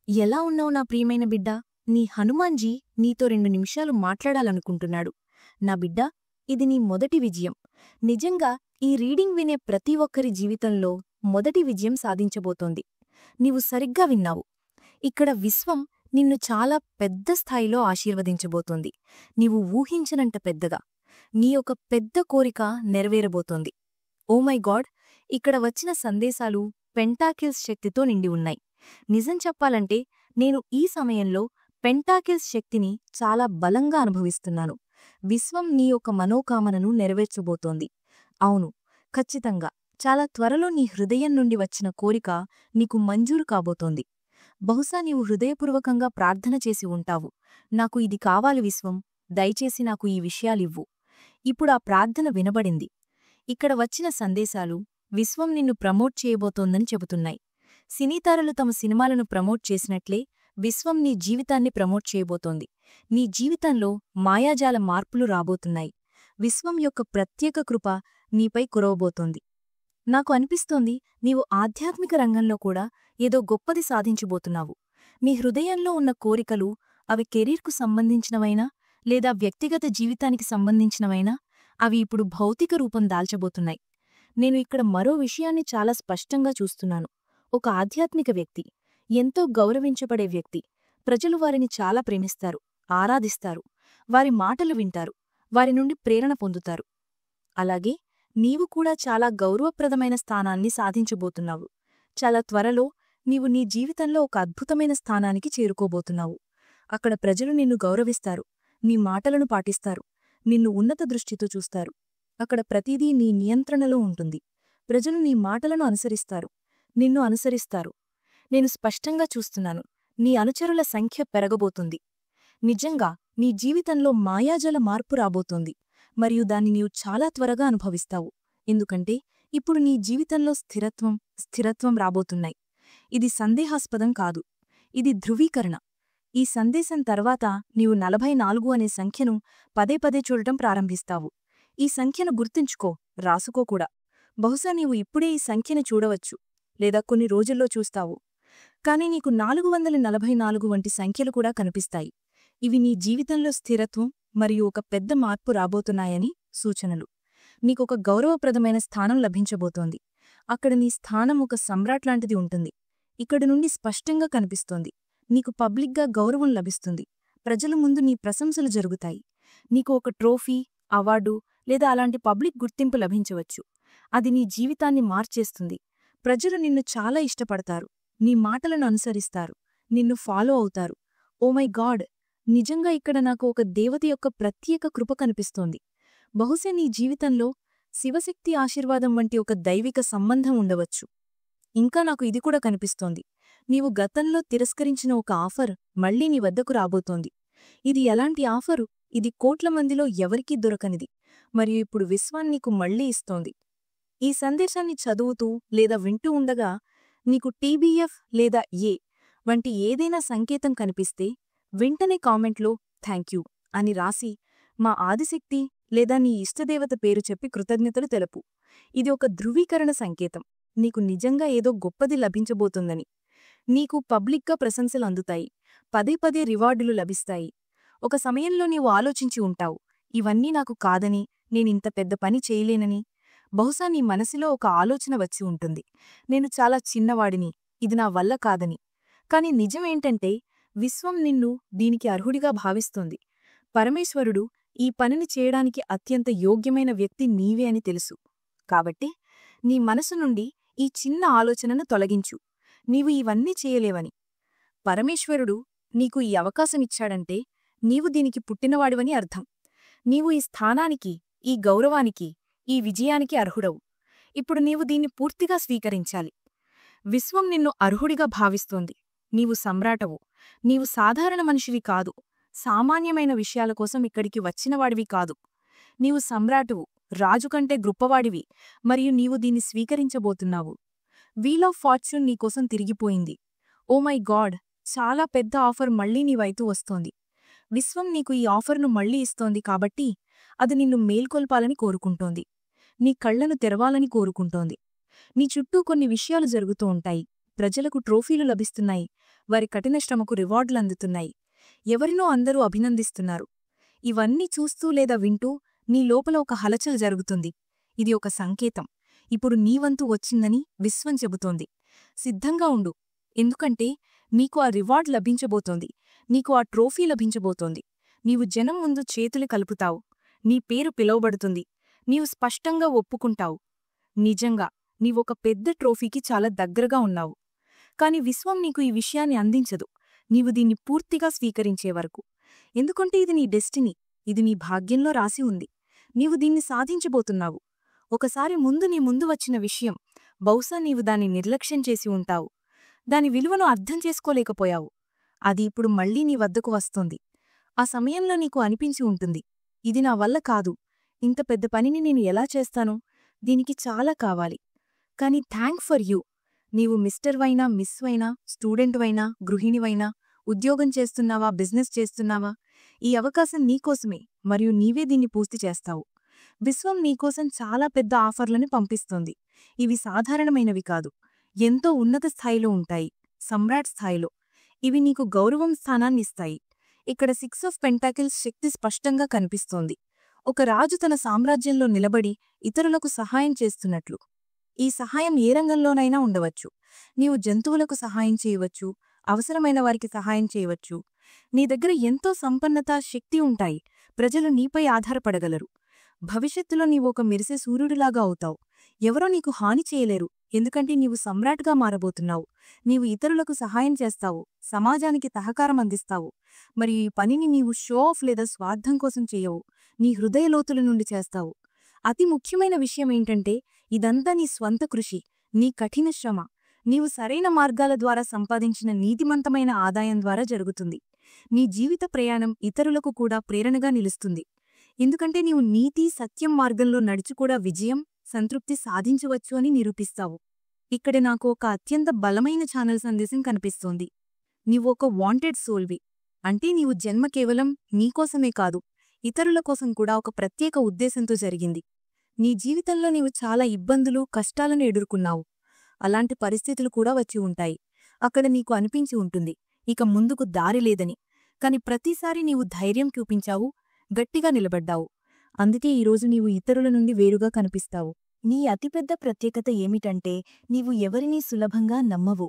ఎలా ఉన్నావు నా ప్రియమైన బిడ్డా? నీ హనుమాన్జీ నీతో 2 నిమిషాలు మాట్లాడాలనుకుంటున్నాడు. నా బిడ్డా, ఇది నీ మొదటి విజయం. నిజంగా ఈ రీడింగ్ వినే ప్రతి ఒక్కరి జీవితంలో మొదటి విజయం సాధించబోతోంది. నీవు సరిగ్గా విన్నావు. ఇక్కడ విశ్వం నిన్ను చాలా పెద్ద స్థాయిలో ఆశీర్వదించబోతోంది. నీవు ఊహించనంత పెద్దగా. నీ ఒక పెద్ద కోరిక నెరవేరబోతోంది. ఓ మై గాడ్, ఇక్కడ వచ్చిన సందేశాలు పెంటాకిల్స్ శక్తితో నిండి ఉన్నాయి. నిజం చెప్పాలంటే నేను ఈ సమయంలో పెంటాకిల్స్ శక్తిని చాలా బలంగా అనుభవిస్తున్నాను. విశ్వం నీ యొక్క మనోకామనను నెరవేర్చబోతోంది. అవును, ఖచ్చితంగా చాలా త్వరలో నీ హృదయం నుండి వచ్చిన కోరిక నీకు మంజూరు కాబోతోంది. బహుశా నీవు హృదయపూర్వకంగా ప్రార్థన చేసి ఉంటావు. నాకు ఇది కావాలి విశ్వం, దయచేసి నాకు ఈ విషయాలివ్వు. ఇప్పుడు ఆ ప్రార్థన వినబడింది. ఇక్కడ వచ్చిన సందేశాలు విశ్వం నిన్ను ప్రమోట్ చేయబోతోందని చెబుతున్నాయి. సినీతారలు తమ సినిమాలను ప్రమోట్ చేసినట్లే విశ్వం నీ జీవితాన్ని ప్రమోట్ చేయబోతోంది. నీ జీవితంలో మాయాజాల మార్పులు రాబోతున్నాయి. విశ్వం యొక్క ప్రత్యేక కృప నీపై కురవబోతోంది. నాకు అనిపిస్తోంది నీవు ఆధ్యాత్మిక రంగంలో కూడా ఏదో గొప్పది సాధించబోతున్నావు. నీ హృదయంలో ఉన్న కోరికలు అవి కెరీర్కు సంబంధించినవైనా లేదా వ్యక్తిగత జీవితానికి సంబంధించినవైనా అవి ఇప్పుడు భౌతిక రూపం దాల్చబోతున్నాయి. నేను ఇక్కడ మరో విషయాన్ని చాలా స్పష్టంగా చూస్తున్నాను. ఒక ఆధ్యాత్మిక వ్యక్తి, ఎంతో గౌరవించబడే వ్యక్తి. ప్రజలు వారిని చాలా ప్రేమిస్తారు, ఆరాధిస్తారు, వారి మాటలు వింటారు, వారి నుండి ప్రేరణ పొందుతారు. అలాగే నీవు కూడా చాలా గౌరవప్రదమైన స్థానాన్ని సాధించబోతున్నావు. చాలా త్వరలో నీవు నీ జీవితంలో ఒక అద్భుతమైన స్థానానికి చేరుకోబోతున్నావు. అక్కడ ప్రజలు నిన్ను గౌరవిస్తారు, నీ మాటలను పాటిస్తారు, నిన్ను ఉన్నత దృష్టితో చూస్తారు. అక్కడ ప్రతిదీ నీ నియంత్రణలో ఉంటుంది. ప్రజలు నీ మాటలను అనుసరిస్తారు, నిన్ను అనుసరిస్తారు. నేను స్పష్టంగా చూస్తున్నాను, నీ అనుచరుల సంఖ్య పెరగబోతుంది. నిజంగా నీ జీవితంలో మాయాజల మార్పు రాబోతోంది, మరియు దాన్ని నీవు చాలా త్వరగా అనుభవిస్తావు. ఎందుకంటే ఇప్పుడు నీ జీవితంలో స్థిరత్వం రాబోతున్నాయి. ఇది సందేహాస్పదం కాదు, ఇది ధృవీకరణ. ఈ సందేశం తర్వాత నీవు 44 అనే సంఖ్యను పదే పదే చూడటం ప్రారంభిస్తావు. ఈ సంఖ్యను గుర్తుంచుకో, రాసుకోకూడా. బహుశా నీవు ఇప్పుడే ఈ సంఖ్యను చూడవచ్చు, లేదా కొన్ని రోజుల్లో చూస్తావు. కాని నీకు 444 వంటి సంఖ్యలు కూడా కనిపిస్తాయి. ఇవి నీ జీవితంలో స్థిరత్వం మరియు ఒక పెద్ద మార్పు రాబోతున్నాయని సూచనలు. నీకొక గౌరవప్రదమైన స్థానం లభించబోతోంది. అక్కడ నీ స్థానం ఒక సమ్రాట్ లాంటిది ఉంటుంది. ఇక్కడి నుండి స్పష్టంగా కనిపిస్తోంది. నీకు పబ్లిక్గా గౌరవం లభిస్తుంది. ప్రజల ముందు నీ ప్రశంసలు జరుగుతాయి. నీకు ఒక ట్రోఫీ, అవార్డు లేదా అలాంటి పబ్లిక్ గుర్తింపు లభించవచ్చు. అది నీ జీవితాన్ని మార్చేస్తుంది. ప్రజలు నిన్ను చాలా ఇష్టపడతారు, నీ మాటలను అనుసరిస్తారు, నిన్ను ఫాలో అవుతారు. ఓ మై గాడ్, నిజంగా ఇక్కడ నాకు ఒక దేవత యొక్క ప్రత్యేక కృప కనిపిస్తోంది. బహుశా నీ జీవితంలో శివశక్తి ఆశీర్వాదం వంటి ఒక దైవిక సంబంధం ఉండవచ్చు. ఇంకా నాకు ఇది కూడా కనిపిస్తోంది, నీవు గతంలో తిరస్కరించిన ఒక ఆఫర్ మళ్లీ నీ వద్దకు రాబోతోంది. ఇది ఎలాంటి ఆఫరు? ఇది కోట్ల మందిలో ఎవరికీ దొరకనిది, మరియు ఇప్పుడు విశ్వాన్ని నీకు మళ్లీ ఇస్తోంది. ఈ సందేశాన్ని చదువుతూ లేదా వింటూ ఉండగా నీకు TBF లేదా ఏ వంటి ఏదైనా సంకేతం కనిపిస్తే వెంటనే కామెంట్లో థ్యాంక్యూ అని రాసి మా ఆదిశక్తి లేదా నీ ఇష్టదేవత పేరు చెప్పి కృతజ్ఞతలు తెలుపు. ఇది ఒక ధృవీకరణ సంకేతం, నీకు నిజంగా ఏదో గొప్పది లభించబోతుందని. నీకు పబ్లిక్గా ప్రశంసలు అందుతాయి, పదే పదే రివార్డులు లభిస్తాయి. ఒక సమయంలో నీవు ఆలోచించి ఉంటావు, ఇవన్నీ నాకు కాదని, నేనింత పెద్ద పని చేయలేనని. బహుశా నీ మనసులో ఒక ఆలోచన వచ్చి ఉంటుంది, నేను చాలా చిన్నవాడిని, ఇది నా వల్ల కాదని. కాని నిజమేంటంటే విశ్వం నిన్ను దీనికి అర్హుడిగా భావిస్తోంది. పరమేశ్వరుడు ఈ పనిని చేయడానికి అత్యంత యోగ్యమైన వ్యక్తి నీవే అని తెలుసు. కాబట్టి నీ మనసు నుండి ఈ చిన్న ఆలోచనను తొలగించు, నీవు ఇవన్నీ చేయలేవని. పరమేశ్వరుడు నీకు ఈ అవకాశమిచ్చాడంటే నీవు దీనికి పుట్టినవాడివని అర్థం. నీవు ఈ స్థానానికి, ఈ గౌరవానికి, ఈ విజయానికి అర్హుడవు. ఇప్పుడు నీవు దీన్ని పూర్తిగా స్వీకరించాలి. విశ్వం నిన్ను అర్హుడిగా భావిస్తోంది. నీవు సమ్రాటవు. నీవు సాధారణ మనిషివి కాదు, సామాన్యమైన విషయాల కోసం ఇక్కడికి వచ్చినవాడివి కాదు. నీవు సమ్రాటువు, రాజుకంటే గొప్పవాడివి, మరియు నీవు దీన్ని స్వీకరించబోతున్నావు. వీల్ ఆఫ్ ఫార్చ్యూన్ నీకోసం తిరిగిపోయింది. ఓ మై గాడ్, చాలా పెద్ద ఆఫర్ మళ్లీ నీ వైపు వస్తోంది. విశ్వం నీకు ఈ ఆఫర్ను మళ్లీ ఇస్తోంది కాబట్టి అది నిన్ను మేల్కొల్పాలని కోరుకుంటోంది. నీ కళ్లను తెరవాలని కోరుకుంటోంది. నీ చుట్టూ కొన్ని విషయాలు జరుగుతూ ఉంటాయి, ప్రజలకు ట్రోఫీలు లభిస్తున్నాయి, వారి కఠిన శ్రమకు రివార్డులు అందుతున్నాయి. ఎవరినో అందరూ అభినందిస్తున్నారు. ఇవన్నీ చూస్తూ లేదా వింటూ నీ లోపల ఒక హలచల్ జరుగుతుంది. ఇది ఒక సంకేతం. ఇప్పుడు నీవంతు వచ్చిందని విశ్వం చెబుతోంది. సిద్ధంగా ఉండు, ఎందుకంటే నీకు ఆ రివార్డ్ లభించబోతోంది, నీకు ఆ ట్రోఫీ లభించబోతోంది. నీవు జనం ముందు చేతులు కలుపుతావు, నీ పేరు పిలువబడుతుంది, నీవు స్పష్టంగా ఒప్పుకుంటావు. నిజంగా నీవొక పెద్ద ట్రోఫీకి చాలా దగ్గరగా ఉన్నావు. కాని విశ్వం నీకు ఈ విషయాన్ని అందించదు, నీవు దీన్ని పూర్తిగా స్వీకరించే వరకు. ఎందుకంటే ఇది నీ డెస్టినీ, ఇది నీ భాగ్యంలో రాసి ఉంది. నీవు దీన్ని సాధించబోతున్నావు. ఒకసారి నీ ముందు వచ్చిన విషయం, బహుశా నీవు దాన్ని నిర్లక్ష్యం చేసి ఉంటావు. దాని విలువను అర్థం చేసుకోలేకపోయావు. అది ఇప్పుడు మళ్లీ నీ వద్దకు వస్తోంది. ఆ సమయంలో నీకు అనిపించి ఉంటుంది, ఇది నా వల్ల కాదు, ఇంత పెద్ద పనిని నేను ఎలా చేస్తాను, దీనికి చాలా కావాలి. కాని థ్యాంక్ ఫర్ యూ, నీవు మిస్టర్ వైనా, మిస్ వైనా, స్టూడెంట్ వైనా, గృహిణివైనా, ఉద్యోగం చేస్తున్నావా, బిజినెస్ చేస్తున్నావా, ఈ అవకాశం నీకోసమే, మరియు నీవే దీన్ని పూర్తి చేస్తావు. విశ్వం నీకోసం చాలా పెద్ద ఆఫర్లను పంపిస్తోంది. ఇవి సాధారణమైనవి కాదు, ఎంతో ఉన్నత స్థాయిలో ఉంటాయి, సమ్రాట్ స్థాయిలో. ఇవి నీకు గౌరవం స్థానాన్నిస్తాయి. ఇక్కడ 6 ఆఫ్ పెంటాకిల్స్ శక్తి స్పష్టంగా కనిపిస్తోంది. ఒక రాజు తన సామ్రాజ్యంలో నిలబడి ఇతరులకు సహాయం చేస్తున్నట్లు. ఈ సహాయం ఏ రంగంలోనైనా ఉండవచ్చు. నీవు జంతువులకు సహాయం చేయవచ్చు, అవసరమైన వారికి సహాయం చేయవచ్చు. నీ దగ్గర ఎంతో సంపన్నత, శక్తి ఉంటాయి. ప్రజలు నీపై ఆధారపడగలరు. భవిష్యత్తులో నీవు ఒక మెరిసే సూర్యుడిలాగా అవుతావు. ఎవరో నీకు హాని చేయలేరు, ఎందుకంటే నీవు సమ్రాట్గా మారబోతున్నావు. నీవు ఇతరులకు సహాయం చేస్తావు, సమాజానికి సహకారం అందిస్తావు. మరియు ఈ పనిని నీవు షో ఆఫ్ లేదా స్వార్థం కోసం చేయవు, నీ హృదయలోతుల నుండి చేస్తావు. అతి ముఖ్యమైన విషయమేంటంటే, ఇదంతా నీ స్వంత కృషి, నీ కఠిన శ్రమ, నీవు సరైన మార్గాల ద్వారా సంపాదించిన నీతిమంతమైన ఆదాయం ద్వారా జరుగుతుంది. నీ జీవిత ప్రయాణం ఇతరులకు కూడా ప్రేరణగా నిలుస్తుంది. ఎందుకంటే నీవు నీతి, సత్యం మార్గంలో నడుచుకూడా విజయం, సంతృప్తి సాధించవచ్చు అని నిరూపిస్తావు. ఇక్కడ నాకు ఒక అత్యంత బలమైన ఛానల్ సందేశం కనిపిస్తోంది. నీవు ఒక వాంటెడ్ సోల్వి, అంటే నీవు జన్మ కేవలం నీకోసమే కాదు, ఇతరుల కోసం కూడా ఒక ప్రత్యేక ఉద్దేశంతో జరిగింది. నీ జీవితంలో నీవు చాలా ఇబ్బందులు, కష్టాలను ఎదుర్కొన్నావు. అలాంటి పరిస్థితులు కూడా వచ్చి ఉంటాయి. అక్కడ నీకు అనిపించి ఉంటుంది, ఇక ముందుకు దారి లేదని. కాని ప్రతిసారి నీవు ధైర్యం చూపించావు, గట్టిగా నిలబడ్డావు. అందుకే ఈరోజు నీవు ఇతరుల నుండి వేరుగా కనిపిస్తావు. నీ అతిపెద్ద ప్రత్యేకత ఏమిటంటే, నీవు ఎవరినీ సులభంగా నమ్మవు.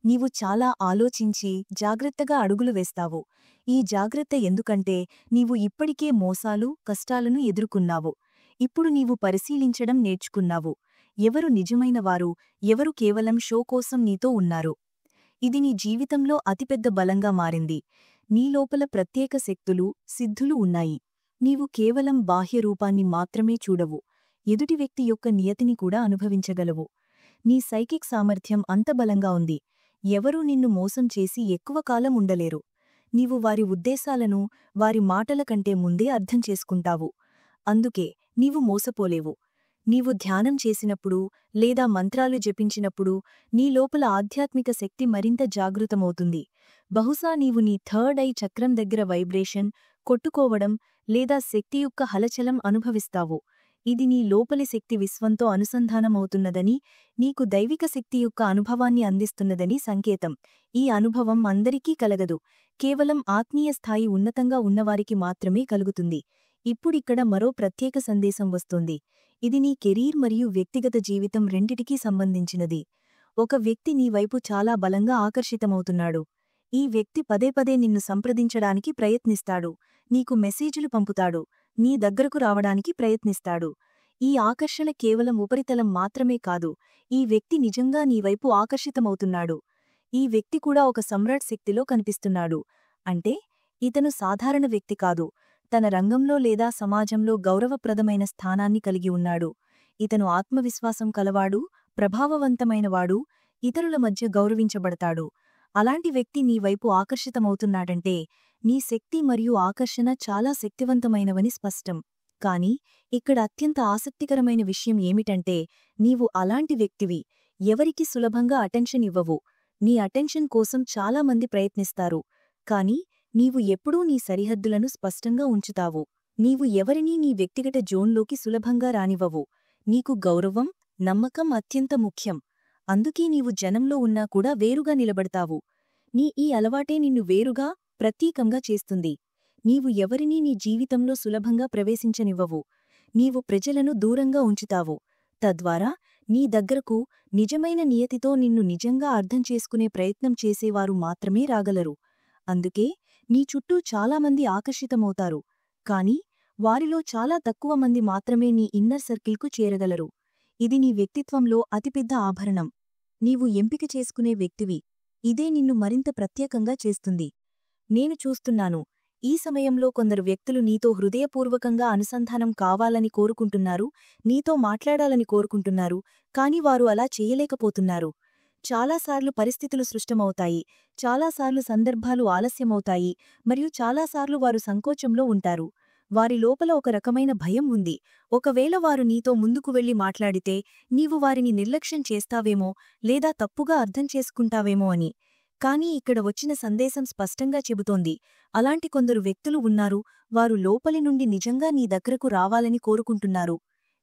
నీవు చాలా ఆలోచించి జాగ్రత్తగా అడుగులు వేస్తావు. ఈ జాగ్రత్త ఎందుకంటే నీవు ఇప్పటికే మోసాలు, కష్టాలను ఎదుర్కొన్నావు. ఇప్పుడు నీవు పరిశీలించడం నేర్చుకున్నావు. ఎవరు నిజమైనవారు, ఎవరు కేవలం షో కోసం నీతో ఉన్నారు. ఇది నీ జీవితంలో అతిపెద్ద బలంగా మారింది. నీ లోపల ప్రత్యేక శక్తులు, సిద్ధులు ఉన్నాయి. నీవు కేవలం బాహ్య రూపాన్ని మాత్రమే చూడవు, ఎదుటి వ్యక్తి యొక్క నియతిని కూడా అనుభవించగలవు. నీ సైకిక్ సామర్థ్యం అంత బలంగా ఉంది. ఎవరూ నిన్ను మోసం చేసి ఎక్కువ కాలం ఉండలేరు. నీవు వారి ఉద్దేశాలను, వారి మాటల కంటే ముందే అర్థం చేసుకుంటావు. అందుకే నీవు మోసపోలేవు. నీవు ధ్యానం చేసినప్పుడు లేదా మంత్రాలు జపించినప్పుడు నీ లోపల ఆధ్యాత్మిక శక్తి మరింత జాగృతమవుతుంది. బహుశా నీవు నీ థర్డ్ ఐ చక్రం దగ్గర వైబ్రేషన్, కొట్టుకోవడం లేదా శక్తి యొక్క హలచలం అనుభవిస్తావు. ఇది నీ లోపలి శక్తి విశ్వంతో అనుసంధానమవుతున్నదని, నీకు దైవిక శక్తి యొక్క అనుభవాన్ని అందిస్తున్నదని సంకేతం. ఈ అనుభవం అందరికీ కలగదు, కేవలం ఆత్మీయ స్థాయి ఉన్నతంగా ఉన్నవారికి మాత్రమే కలుగుతుంది. ఇప్పుడిక్కడ మరో ప్రత్యేక సందేశం వస్తోంది. ఇది నీ కెరీర్ మరియు వ్యక్తిగత జీవితం రెండిటికీ సంబంధించినది. ఒక వ్యక్తి నీ వైపు చాలా బలంగా ఆకర్షితమవుతున్నాడు. ఈ వ్యక్తి పదే పదే నిన్ను సంప్రదించడానికి ప్రయత్నిస్తాడు, నీకు మెసేజులు పంపుతాడు, నీ దగ్గరకు రావడానికి ప్రయత్నిస్తాడు. ఈ ఆకర్షణ కేవలం ఉపరితలం మాత్రమే కాదు, ఈ వ్యక్తి నిజంగా నీవైపు ఆకర్షితమవుతున్నాడు. ఈ వ్యక్తి కూడా ఒక సమ్రాట్ శక్తిలో కనిపిస్తున్నాడు. అంటే ఇతను సాధారణ వ్యక్తి కాదు, తన రంగంలో లేదా సమాజంలో గౌరవప్రదమైన స్థానాన్ని కలిగి ఉన్నాడు. ఇతను ఆత్మవిశ్వాసం కలవాడు, ప్రభావవంతమైనవాడు, ఇతరుల మధ్య గౌరవించబడతాడు. అలాంటి వ్యక్తి నీవైపు ఆకర్షితమవుతున్నాడంటే నీ శక్తి మరియు ఆకర్షణ చాలా శక్తివంతమైనవని స్పష్టం. కాని ఇక్కడ అత్యంత ఆసక్తికరమైన విషయం ఏమిటంటే, నీవు అలాంటి వ్యక్తివి, ఎవరికి సులభంగా అటెన్షన్ ఇవ్వవు. నీ అటెన్షన్ కోసం చాలామంది ప్రయత్నిస్తారు, కాని నీవు ఎప్పుడూ నీ సరిహద్దులను స్పష్టంగా ఉంచుతావు. నీవు ఎవరినీ నీ వ్యక్తిగత జోన్లోకి సులభంగా రానివ్వవు. నీకు గౌరవం, నమ్మకం అత్యంత ముఖ్యం. అందుకే నీవు జనంలో ఉన్నా కూడా వేరుగా నిలబడతావు. నీ ఈ అలవాటే నిన్ను వేరుగా, ప్రత్యేకంగా చేస్తుంది. నీవు ఎవరినీ నీ జీవితంలో సులభంగా ప్రవేశించనివ్వవు. నీవు ప్రజలను దూరంగా ఉంచుతావు. తద్వారా నీ దగ్గరకు నిజమైన నియతితో నిన్ను నిజంగా అర్థం చేసుకునే ప్రయత్నం చేసేవారు మాత్రమే రాగలరు. అందుకే నీ చుట్టూ చాలామంది ఆకర్షితమవుతారు. కాని వారిలో చాలా తక్కువ మంది మాత్రమే నీ ఇన్నర్ సర్కిల్కు చేరగలరు. ఇది నీ వ్యక్తిత్వంలో అతిపెద్ద ఆభరణం. నీవు ఎంపిక చేసుకునే వ్యక్తివి. ఇదే నిన్ను మరింత ప్రత్యేకంగా చేస్తుంది. నేను చూస్తున్నాను, ఈ సమయంలో కొందరు వ్యక్తులు నీతో హృదయపూర్వకంగా అనుసంధానం కావాలని కోరుకుంటున్నారు, నీతో మాట్లాడాలని కోరుకుంటున్నారు, కాని వారు అలా చేయలేకపోతున్నారు. చాలాసార్లు పరిస్థితులు సృష్టమవుతాయి, చాలాసార్లు సందర్భాలు ఆలస్యమవుతాయి, మరియు చాలాసార్లు వారు సంకోచంలో ఉంటారు. వారి లోపల ఒక రకమైన భయం ఉంది. ఒకవేళ వారు నీతో ముందుకు వెళ్లి మాట్లాడితే నీవు వారిని నిర్లక్ష్యం చేస్తావేమో లేదా తప్పుగా అర్థం చేసుకుంటావేమో అని. కానీ ఇక్కడ వచ్చిన సందేశం స్పష్టంగా చెబుతోంది, అలాంటి కొందరు వ్యక్తులు ఉన్నారు, వారు లోపలి నుండి నిజంగా నీ దగ్గరకు రావాలని కోరుకుంటున్నారు.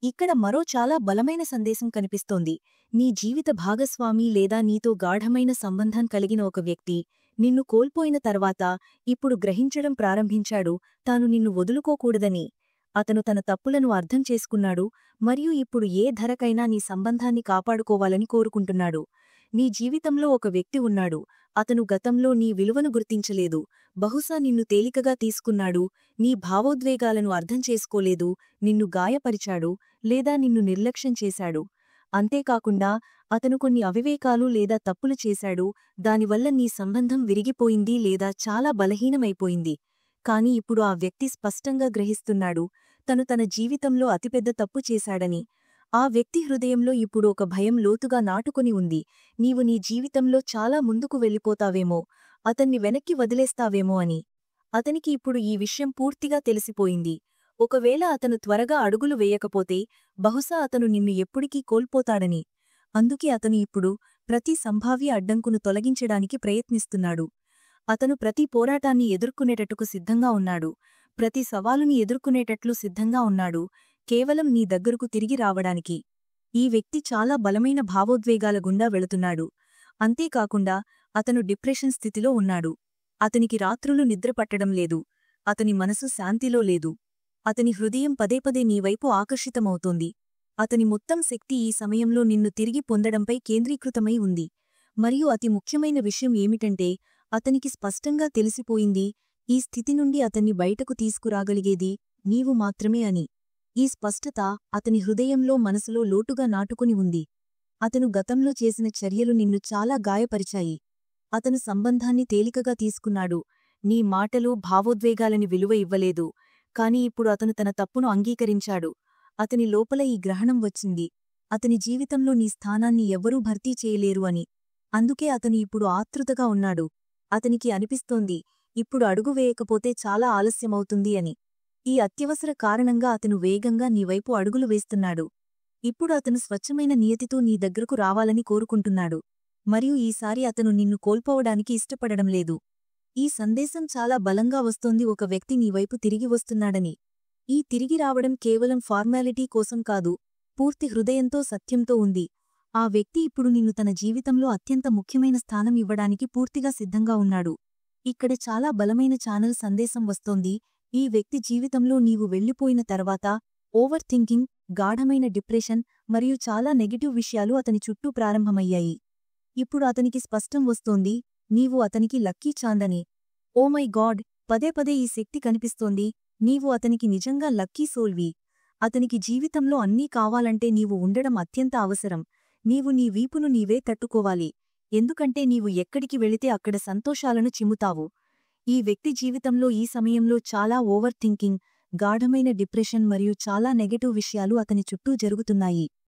ఇక్కడ మరో చాలా బలమైన సందేశం కనిపిస్తోంది. నీ జీవిత భాగస్వామి లేదా నీతో గాఢమైన సంబంధం కలిగిన ఒక వ్యక్తి నిన్ను కోల్పోయిన తర్వాత ఇప్పుడు గ్రహించడం ప్రారంభించాడు, తాను నిన్ను వదులుకోకూడదని. అతను తన తప్పులను అర్థం చేసుకున్నాడు మరియు ఇప్పుడు ఏ ధరకైనా నీ సంబంధాన్ని కాపాడుకోవాలని కోరుకుంటున్నాడు. నీ జీవితంలో ఒక వ్యక్తి ఉన్నాడు, అతను గతంలో నీ విలువను గుర్తించలేదు, బహుశా నిన్ను తేలికగా తీసుకున్నాడు, నీ భావోద్వేగాలను అర్థం చేసుకోలేదు, నిన్ను గాయపరిచాడు లేదా నిన్ను నిర్లక్ష్యం చేశాడు. అంతేకాకుండా అతను కొన్ని అవివేకాలు లేదా తప్పులు చేశాడు, దానివల్ల నీ సంబంధం విరిగిపోయింది లేదా చాలా బలహీనమైపోయింది. కాని ఇప్పుడు ఆ వ్యక్తి స్పష్టంగా గ్రహిస్తున్నాడు, తను తన జీవితంలో అతిపెద్ద తప్పు చేశాడని. ఆ వ్యక్తి హృదయంలో ఇప్పుడు ఒక భయం లోతుగా నాటుకొని ఉంది, నీవు నీ జీవితంలో చాలా ముందుకు వెళ్ళిపోతావేమో, అతన్ని వెనక్కి వదిలేస్తావేమో అని. అతనికి ఇప్పుడు ఈ విషయం పూర్తిగా తెలిసిపోయింది. ఒకవేళ అతను త్వరగా అడుగులు వేయకపోతే బహుశా అతను నిన్ను ఎప్పటికీ కోల్పోతాడని. అందుకే అతను ఇప్పుడు ప్రతి సంభావ్య అడ్డంకును తొలగించడానికి ప్రయత్నిస్తున్నాడు. అతను ప్రతి పోరాటాన్ని ఎదుర్కొనేటట్టుకు సిద్ధంగా ఉన్నాడు, ప్రతి సవాలుని ఎదుర్కొనేటట్లు సిద్ధంగా ఉన్నాడు, కేవలం నీ దగ్గరకు తిరిగి రావడానికి. ఈ వ్యక్తి చాలా బలమైన భావోద్వేగాల గుండా వెళుతున్నాడు. అంతేకాకుండా అతను డిప్రెషన్ స్థితిలో ఉన్నాడు. అతనికి రాత్రులు నిద్రపట్టడం లేదు, అతని మనసు శాంతిలో లేదు. అతని హృదయం పదేపదే నీవైపు ఆకర్షితమవుతోంది. అతని మొత్తం శక్తి ఈ సమయంలో నిన్ను తిరిగి పొందడంపై కేంద్రీకృతమై ఉంది. మరియు అతి ముఖ్యమైన విషయం ఏమిటంటే, అతనికి స్పష్టంగా తెలిసిపోయింది, ఈ స్థితి నుండి అతన్ని బయటకు తీసుకురాగలిగేది నీవు మాత్రమే అని. ఈ స్పష్టత అతని హృదయంలో మనసులో లోటుగా నాటుకుని ఉంది. అతను గతంలో చేసిన చర్యలు నిన్ను చాలా గాయపరిచాయి. అతను సంబంధాన్ని తేలికగా తీసుకున్నాడు, నీ మాటలు భావోద్వేగాలని విలువ ఇవ్వలేదు. కాని ఇప్పుడు అతను తన తప్పును అంగీకరించాడు. అతని లోపల ఈ గ్రహణం వచ్చింది, అతని జీవితంలో నీ స్థానాన్ని ఎవ్వరూ భర్తీ చేయలేరు అని. అందుకే అతను ఇప్పుడు ఆతృతగా ఉన్నాడు. అతనికి అనిపిస్తోంది, ఇప్పుడు అడుగు వేయకపోతే చాలా ఆలస్యమవుతుంది అని. ఈ అత్యవసర కారణంగా అతను వేగంగా నీవైపు అడుగులు వేస్తున్నాడు. ఇప్పుడు అతను స్వచ్ఛమైన నియతితో నీ దగ్గరకు రావాలని కోరుకుంటున్నాడు. మరియు ఈసారి అతను నిన్ను కోల్పోవడానికి ఇష్టపడడం లేదు. ఈ సందేశం చాలా బలంగా వస్తోంది, ఒక వ్యక్తి నీవైపు తిరిగి వస్తున్నాడని. ఈ తిరిగి రావడం కేవలం ఫార్మాలిటీ కోసం కాదు, పూర్తి హృదయంతో సత్యంతో ఉంది. ఆ వ్యక్తి ఇప్పుడు నిన్ను తన జీవితంలో అత్యంత ముఖ్యమైన స్థానం ఇవ్వడానికి పూర్తిగా సిద్ధంగా ఉన్నాడు. ఇక్కడ చాలా బలమైన ఛానల్ సందేశం వస్తోంది, ఈ వ్యక్తి జీవితంలో నీవు వెళ్ళిపోయిన తర్వాత ఓవర్ థింకింగ్, గాఢమైన డిప్రెషన్ మరియు చాలా నెగటివ్ విషయాలు అతని చుట్టూ ప్రారంభమయ్యాయి. ఇప్పుడు అతనికి స్పష్టం వస్తోంది, నీవు అతనికి లక్కీ ఛాందని. ఓ మై గాడ్, పదే పదే ఈ శక్తి కనిపిస్తోంది, నీవు అతనికి నిజంగా లక్కీ సోల్వి. అతనికి జీవితంలో అన్నీ కావాలంటే నీవు ఉండడం అత్యంత అవసరం. నీవు నీ వీపును నీవే తట్టుకోవాలి, ఎందుకంటే నీవు ఎక్కడికి వెళితే అక్కడ సంతోషాలను చిమ్ముతావు. ఈ వ్యక్తి జీవితంలో ఈ సమయంలో చాలా ఓవర్ థింకింగ్, గాఢమైన డిప్రెషన్ మరియు చాలా నెగటివ్ విషయాలు అతని చుట్టూ జరుగుతున్నాయి.